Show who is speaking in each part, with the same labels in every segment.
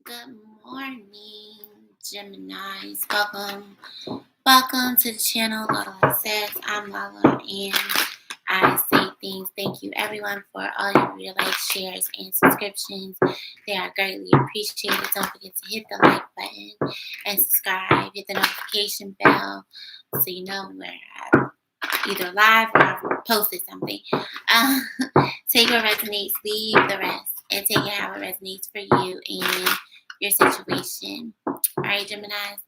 Speaker 1: Good morning, Geminis. Welcome to the channel. Lala says I'm Lala, and I say things. Thank you, everyone, for all your real likes, shares, and subscriptions. They are greatly appreciated. Don't forget to hit the like button and subscribe. Hit the notification bell so you know where I'm either live or I've posted something. Take what resonates, leave the rest, and take it how it resonates for you and your situation. All right, Geminis.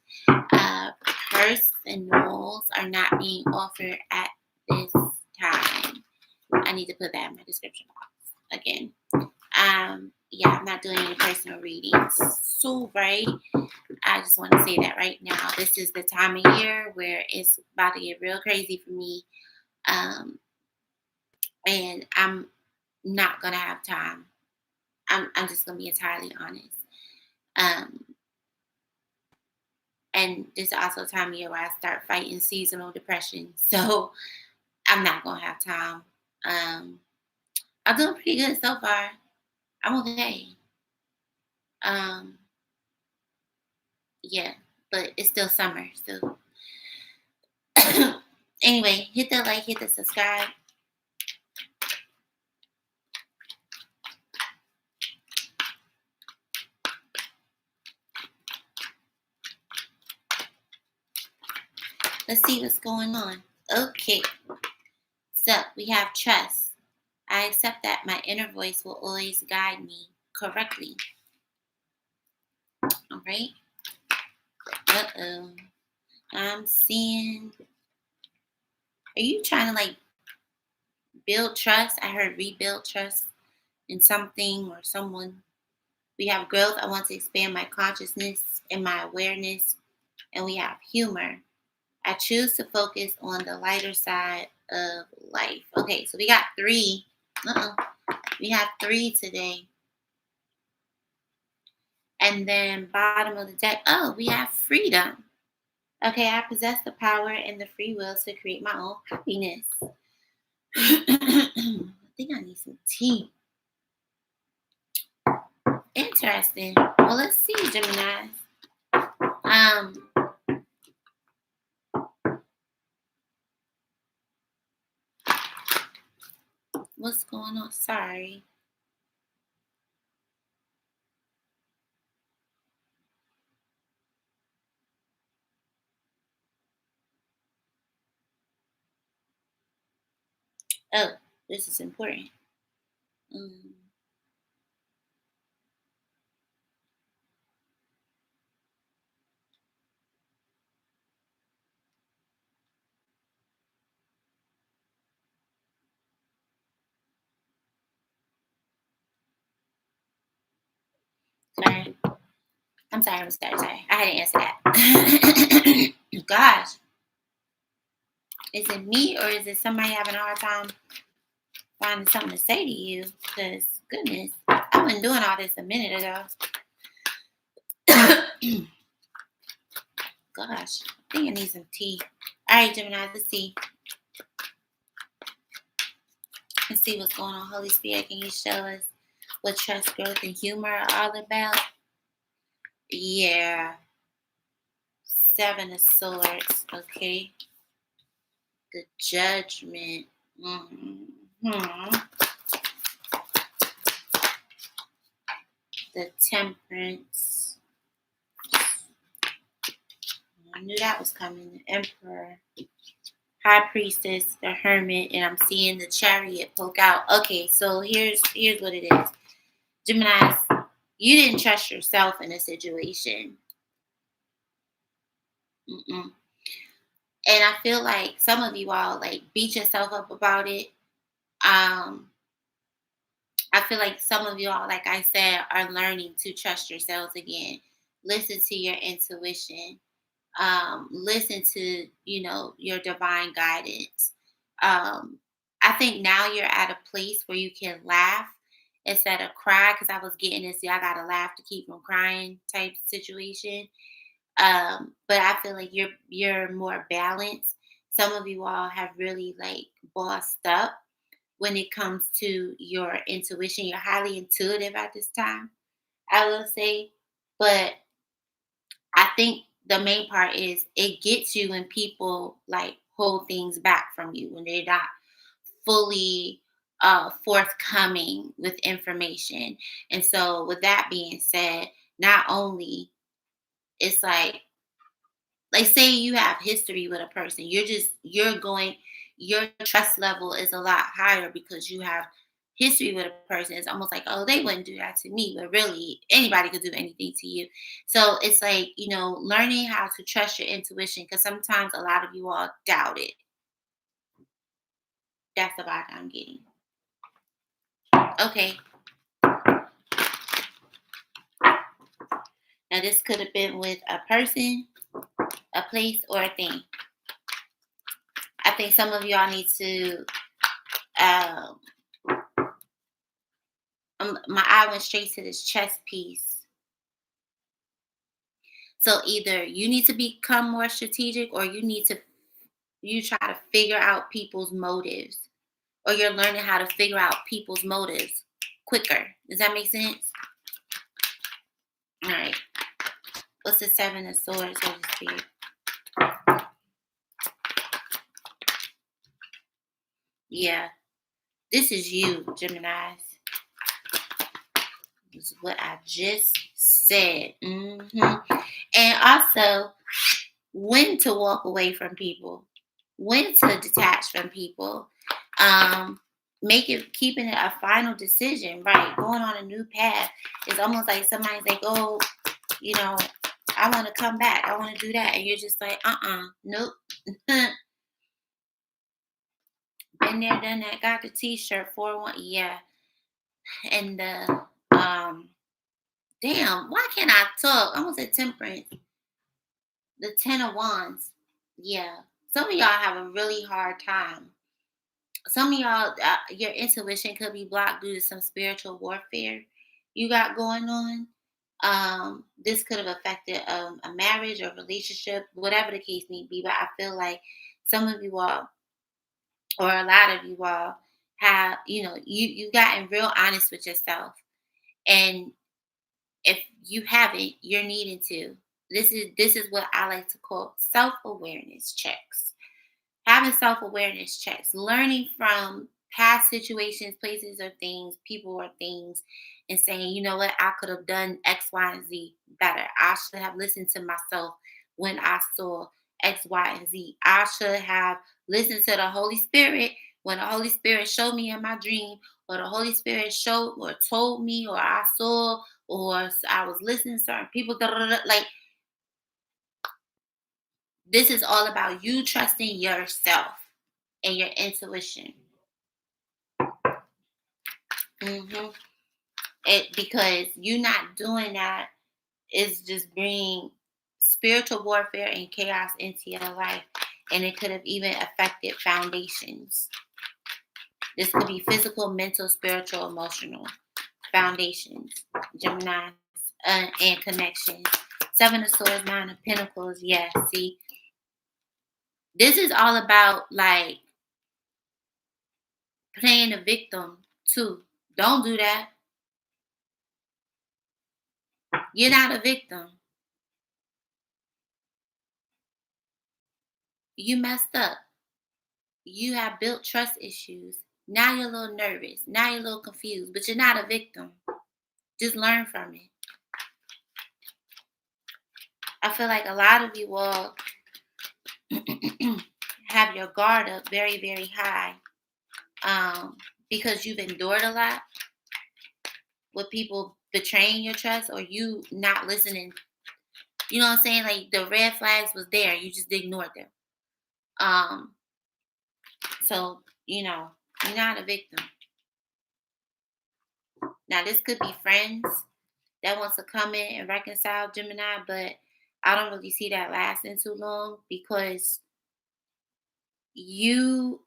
Speaker 1: Personals are not being offered at this time. I need to put that in my description box again. I'm not doing any personal readings. So, right, I just want to say that right now. This is the time of year where it's about to get real crazy for me. And I'm not gonna have time. I'm just gonna be entirely honest. And this is also a time of year where I start fighting seasonal depression. So I'm not gonna have time. I'm doing pretty good so far. I'm okay. Yeah, but it's still summer. So anyway, hit the like, hit the subscribe. Let's see what's going on. Okay. So we have trust. I accept that my inner voice will always guide me correctly. All right. I'm seeing. Are you trying to build trust? I heard rebuild trust in something or someone. We have growth. I want to expand my consciousness and my awareness. And we have humor. I choose to focus on the lighter side of life. Okay, so we got 3. We have 3 today. And then bottom of the deck, we have freedom. Okay, I possess the power and the free will to create my own happiness. I think I need some tea. Interesting. Well, let's see, Gemini. What's going on? Sorry. Oh, this is important. Sorry. I'm sorry. Sorry. I had to answer that. Gosh. Is it me or is it somebody having a hard time finding something to say to you? Because, goodness, I wasn't doing all this a minute ago. Gosh, I think I need some tea. All right, Gemini, let's see. Let's see what's going on. Holy Spirit, can you show us what trust, growth, and humor are all about? Yeah. 7 of Swords, okay. The Judgment. The Temperance. I knew that was coming. The Emperor. High Priestess, the Hermit, and I'm seeing the Chariot poke out. Okay, so here's what it is. Geminis, you didn't trust yourself in a situation. And I feel like some of you all beat yourself up about it. I feel like some of you all, like I said, are learning to trust yourselves again. Listen to your intuition. Listen to, your divine guidance. I think now you're at a place where you can laugh instead of cry, because I was getting this, I gotta laugh to keep from crying type situation. But I feel like you're more balanced. Some of you all have really bossed up when it comes to your intuition. You're highly intuitive at this time, I will say. But I think the main part is it gets you when people like hold things back from you, when they're not fully forthcoming with information. And so, with that being said, not only it's like say you have history with a person, your trust level is a lot higher because you have history with a person. It's almost like, oh, they wouldn't do that to me, but really anybody could do anything to you. So it's like, learning how to trust your intuition, because sometimes a lot of you all doubt it. That's the vibe I'm getting. Okay, now this could have been with a person, a place, or a thing. I think some of y'all need to um, my eye went straight to this chess piece. So either you need to become more strategic, or you try to figure out people's motives, or you're learning how to figure out people's motives quicker. Does that make sense? All right. What's the Seven of Swords, Holy Spirit? Yeah. This is you, Geminis. This is what I just said. And also, when to walk away from people, when to detach from people, keeping it a final decision, right? Going on a new path. It's almost like somebody's like, oh, I want to come back, I want to do that, and you're just like, nope. Been there, done that, got the t-shirt 4-1, yeah. And damn, why can't I talk? I almost said temperance. The 10 of Wands. Yeah. Some of y'all have a really hard time. Some of y'all, your intuition could be blocked due to some spiritual warfare you got going on. This could have affected a marriage or relationship, whatever the case may be. But I feel like some of you all, or a lot of you all, have, you gotten real honest with yourself. And if you haven't, you're needing to. This is what I like to call self-awareness checks. Having self-awareness checks, learning from past situations, places, or things, people or things, and saying, you know what, I could have done X, Y, and Z better. I should have listened to myself when I saw X, Y, and Z. I should have listened to the Holy Spirit when the Holy Spirit showed me in my dream, or the Holy Spirit showed or told me, or I saw, or I was listening to certain people. Like, this is all about you trusting yourself and your intuition. Because you not doing that is just bringing spiritual warfare and chaos into your life, and it could have even affected foundations. This could be physical, mental, spiritual, emotional foundations, Gemini, and connections. Seven of Swords, Nine of Pentacles. Yeah, see, this is all about like playing a victim too. Don't do that. You're not a victim. You messed up. You have built trust issues. Now you're a little nervous. Now you're a little confused, but you're not a victim. Just learn from it. I feel like a lot of you all have your guard up very, very high, because you've endured a lot with people betraying your trust, or you not listening. You know what I'm saying? Like, the red flags was there. You just ignored them. So, you're not a victim. Now, this could be friends that wants to come in and reconcile, Gemini, but I don't really see that lasting too long, because you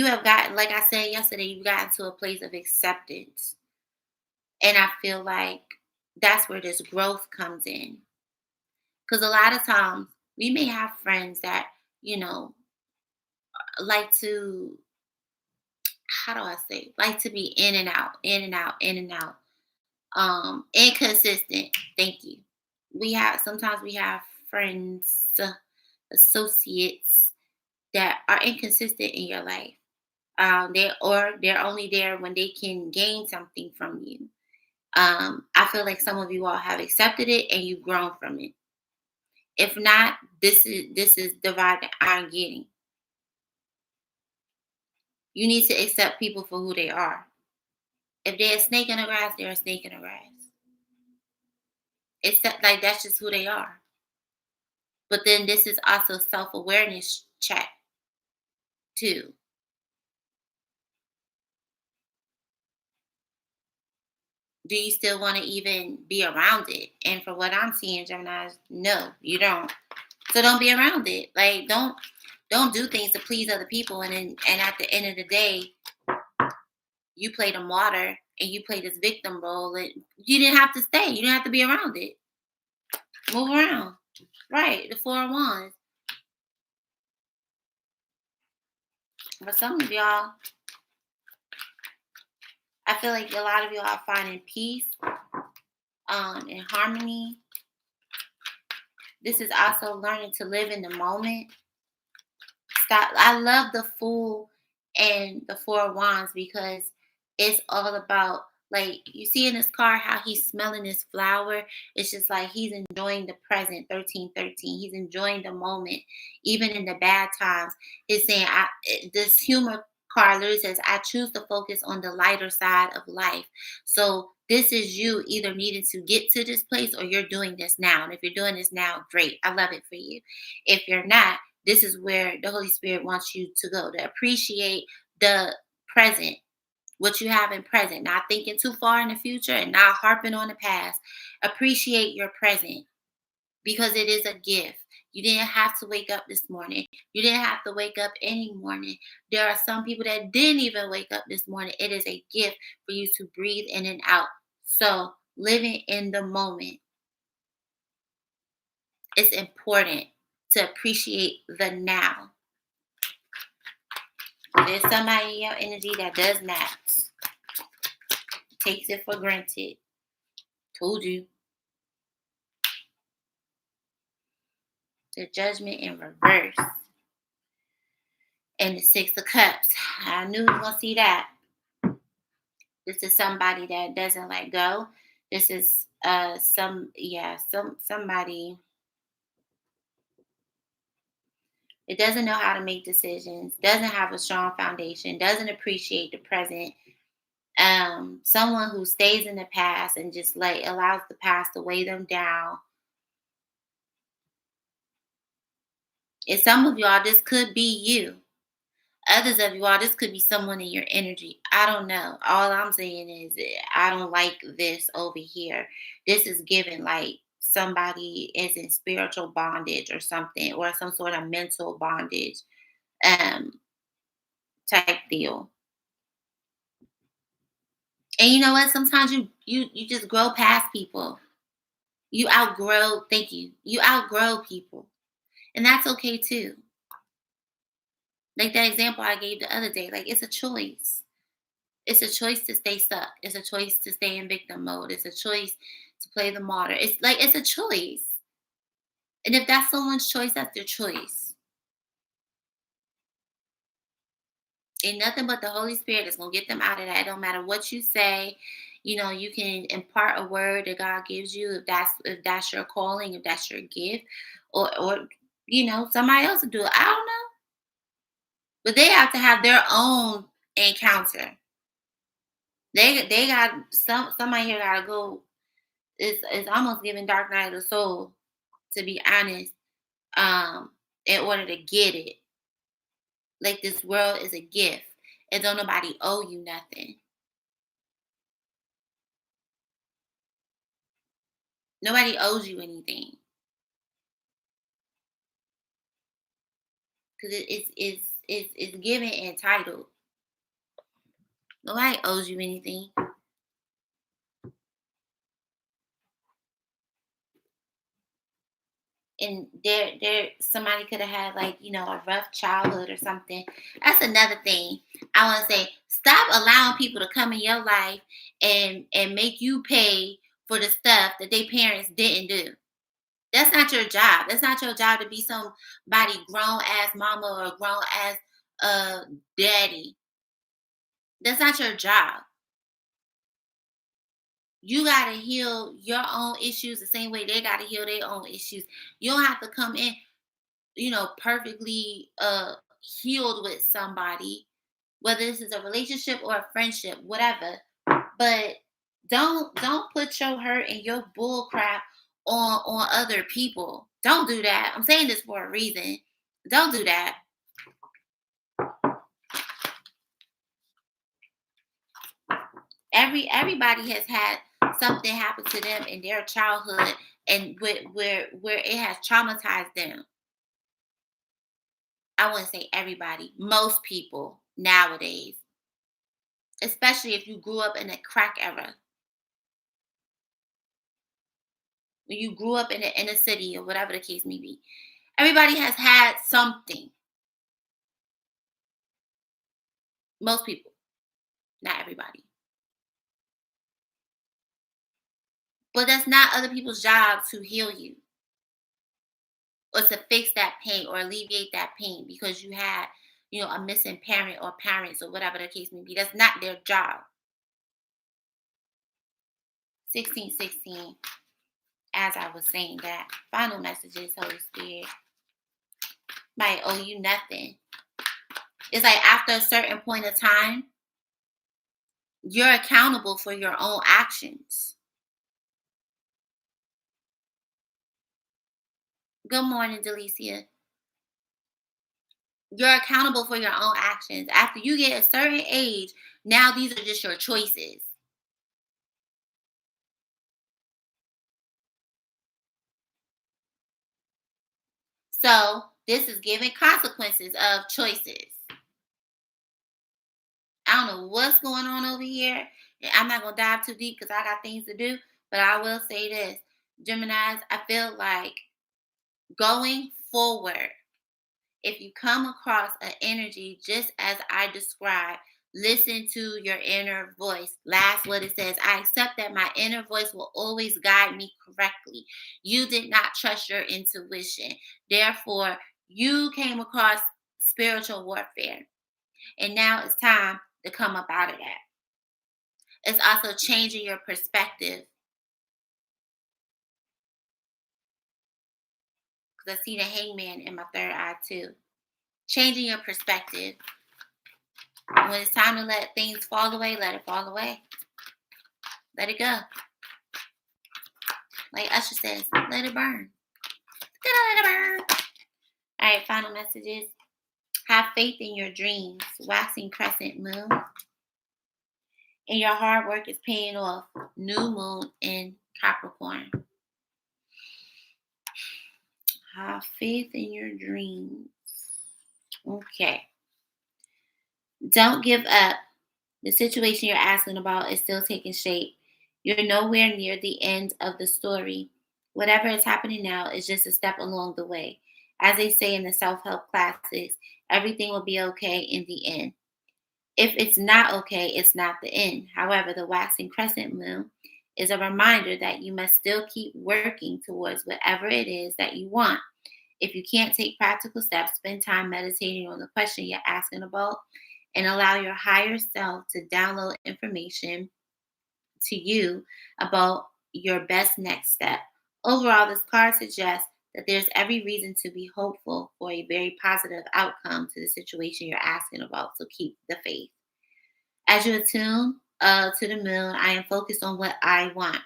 Speaker 1: have gotten, like I said yesterday, you've gotten to a place of acceptance. And I feel like that's where this growth comes in. Because a lot of times we may have friends that, like to, how do I say, like to be in and out, in and out, in and out. Inconsistent. Thank you. Sometimes we have friends, associates that are inconsistent in your life. They're only there when they can gain something from you. I feel like some of you all have accepted it and you've grown from it. If not, this is divide that I'm getting. You need to accept people for who they are. If they're a snake in the grass, they're a snake in the grass. It's like that's just who they are. But then this is also self-awareness check too. Do you still want to even be around it? And for what I'm seeing, Gemini, no, you don't. So don't be around it. Like don't do things to please other people, and at the end of the day, you play the martyr and you play this victim role, and you didn't have to stay. You didn't have to be around it. Move around. Right, the 4 of Wands. For some of y'all, I feel like a lot of y'all are finding peace, and harmony. This is also learning to live in the moment. Stop. I love the Fool and the 4 of Wands because it's all about, like, you see in this card how he's smelling this flower. It's just like he's enjoying the present. 1313. He's enjoying the moment, even in the bad times. It's saying this humor card literally says, "I choose to focus on the lighter side of life." So this is you either needing to get to this place or you're doing this now. And if you're doing this now, great. I love it for you. If you're not, this is where the Holy Spirit wants you to go, to appreciate the present, what you have in present, not thinking too far in the future and not harping on the past. Appreciate your present because it is a gift. You didn't have to wake up this morning. You didn't have to wake up any morning. There are some people that didn't even wake up this morning. It is a gift for you to breathe in and out. So living in the moment, it's important to appreciate the now. There's somebody in your energy that does not. Takes it for granted. Told you. The Judgment in reverse. And the 6 of Cups. I knew you were going to see that. This is somebody that doesn't let go. This is somebody that doesn't know how to make decisions, doesn't have a strong foundation, doesn't appreciate the present. Someone who stays in the past and just allows the past to weigh them down. And some of y'all, this could be you. Others of you all, this could be someone in your energy. I don't know. All I'm saying is I don't like this over here. This is given like somebody is in spiritual bondage or something, or some sort of mental bondage um type deal. And you know what? Sometimes you just grow past people. Thank you. You outgrow people. And that's okay too. Like that example I gave the other day. Like it's a choice. It's a choice to stay stuck. It's a choice to stay in victim mode. It's a choice to play the martyr. It's a choice. And if that's someone's choice, that's their choice. Ain't nothing but the Holy Spirit is gonna get them out of that. It don't matter what you say. You know, you can impart a word that God gives you if that's your calling, if that's your gift, or somebody else will do it. I don't know. But they have to have their own encounter. They got somebody here gotta go. It's almost giving Dark Night of the Soul, to be honest, in order to get it. Like this world is a gift. And don't nobody owe you nothing. Nobody owes you anything. Because it's given entitled. Nobody owes you anything. and there somebody could have had like, a rough childhood or something. That's another thing I want to say. Stop allowing people to come in your life and make you pay for the stuff that their parents didn't do. That's not your job. That's not your job to be somebody grown ass mama or grown ass daddy. That's not your job. You got to heal your own issues the same way they got to heal their own issues. You don't have to come in, perfectly healed with somebody, whether this is a relationship or a friendship, whatever. But don't put your hurt and your bull crap on other people. Don't do that. I'm saying this for a reason. Don't do that. Everybody has had something happen to them in their childhood, and where it has traumatized them. I wouldn't say everybody, most people nowadays, especially if you grew up in a crack era, when you grew up in the inner city or whatever the case may be. Everybody has had something. Most people, not everybody. But that's not other people's job to heal you or to fix that pain or alleviate that pain because you had, a missing parent or parents or whatever the case may be. That's not their job. 1616, as I was saying that, final messages, Holy Spirit, might owe you nothing. It's like after a certain point of time, you're accountable for your own actions. Good morning, Delicia. You're accountable for your own actions. After you get a certain age, now these are just your choices. So this is giving consequences of choices. I don't know what's going on over here. And I'm not going to dive too deep because I got things to do. But I will say this. Geminis, I feel like going forward, if you come across an energy just as I described, listen to your inner voice. Last what it says, I accept that my inner voice will always guide me correctly. You did not trust your intuition. Therefore, you came across spiritual warfare. And now it's time to come up out of that. It's also changing your perspective. Because I see the hangman in my third eye too. Changing your perspective. When it's time to let things fall away, let it fall away. Let it go. Like Usher says, let it burn. Let it burn. All right, final messages. Have faith in your dreams. Waxing crescent moon. And your hard work is paying off. New moon in Capricorn. Have faith in your dreams. Okay. Don't give up. The situation you're asking about is still taking shape. You're nowhere near the end of the story. Whatever is happening now is just a step along the way. As they say in the self-help classics, everything will be okay in the end. If it's not okay, it's not the end. However, the waxing crescent moon is a reminder that you must still keep working towards whatever it is that you want. If you can't take practical steps, spend time meditating on the question you're asking about and allow your higher self to download information to you about your best next step. Overall, this card suggests that there's every reason to be hopeful for a very positive outcome to the situation you're asking about. So keep the faith. As you attune to the moon, I am focused on what I want.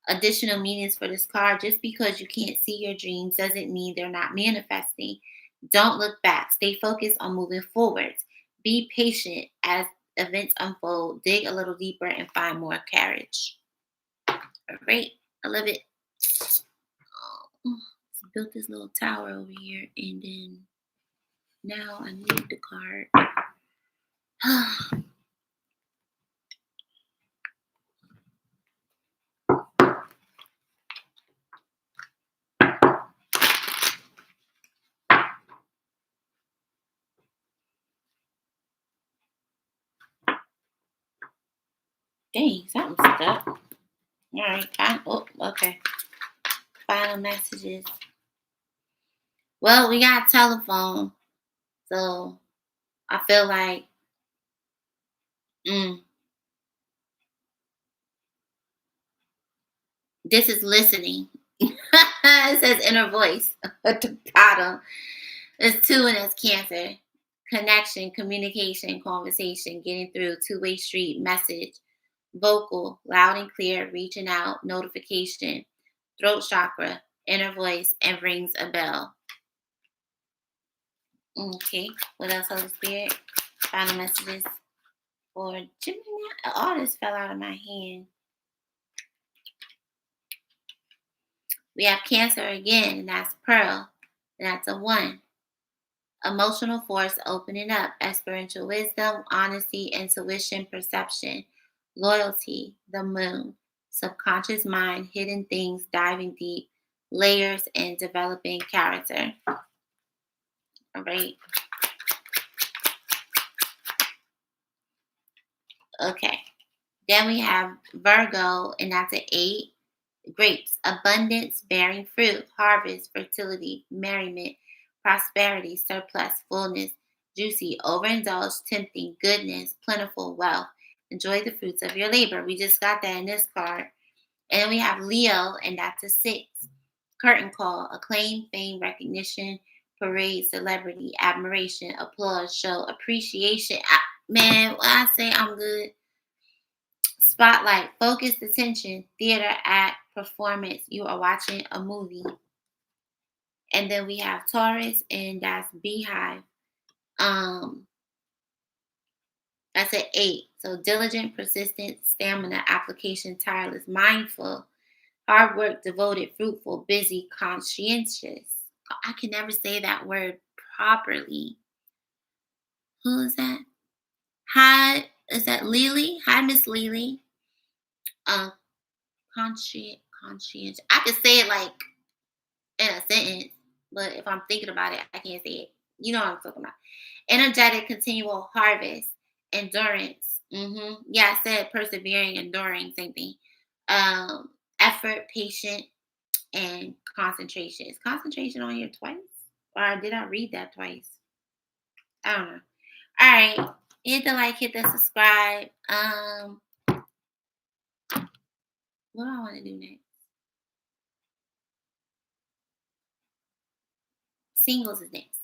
Speaker 1: Additional meanings for this card: just because you can't see your dreams doesn't mean they're not manifesting. Don't look back. Stay focused on moving forward. Be patient as events unfold. Dig a little deeper and find more courage. All right. I love it. Built this little tower over here, and then now I need the card. Dang, something's stuck. All right. Oh, okay. Final messages. Well, we got telephone, so I feel like this is listening. It says inner voice at the bottom. It's 2 and it's Cancer. Connection, communication, conversation, getting through, two-way street, message, vocal, loud and clear, reaching out, notification, throat chakra, inner voice, and rings a bell. Okay, what else, Holy Spirit? Final messages for Gemini. All this fell out of my hand. We have Cancer again, and that's Pearl, and that's a 1. Emotional force opening up, experiential wisdom, honesty, intuition, perception, loyalty, the moon, subconscious mind, hidden things, diving deep, layers, and developing character. All right. Okay. Then we have Virgo, and that's an 8. Grapes, abundance, bearing fruit, harvest, fertility, merriment, prosperity, surplus, fullness, juicy, overindulged, tempting, goodness, plentiful, wealth. Enjoy the fruits of your labor. We just got that in this card. And then we have Leo, and that's a 6. Curtain call, acclaim, fame, recognition, parade, celebrity, admiration, applause, show, appreciation. Man, when I say I'm good, spotlight, focused attention, theater, act, performance. You are watching a movie. And then we have Taurus, and that's beehive. That's an 8. So diligent, persistent, stamina, application, tireless, mindful, hard work, devoted, fruitful, busy, conscientious. I can never say that word properly. Who is that? Hi, is that Lily? Hi, Miss Lily. Uh, conscientious. I can say it like in a sentence, but if I'm thinking about it, I can't say it. You know what I'm talking about. Energetic, continual harvest, endurance. Yeah, I said persevering, enduring, same thing. Effort, patient, and concentration. Is concentration on here twice? Or did I read that twice? I don't know. All right. Hit the like, hit the subscribe. What do I want to do next? Singles is next.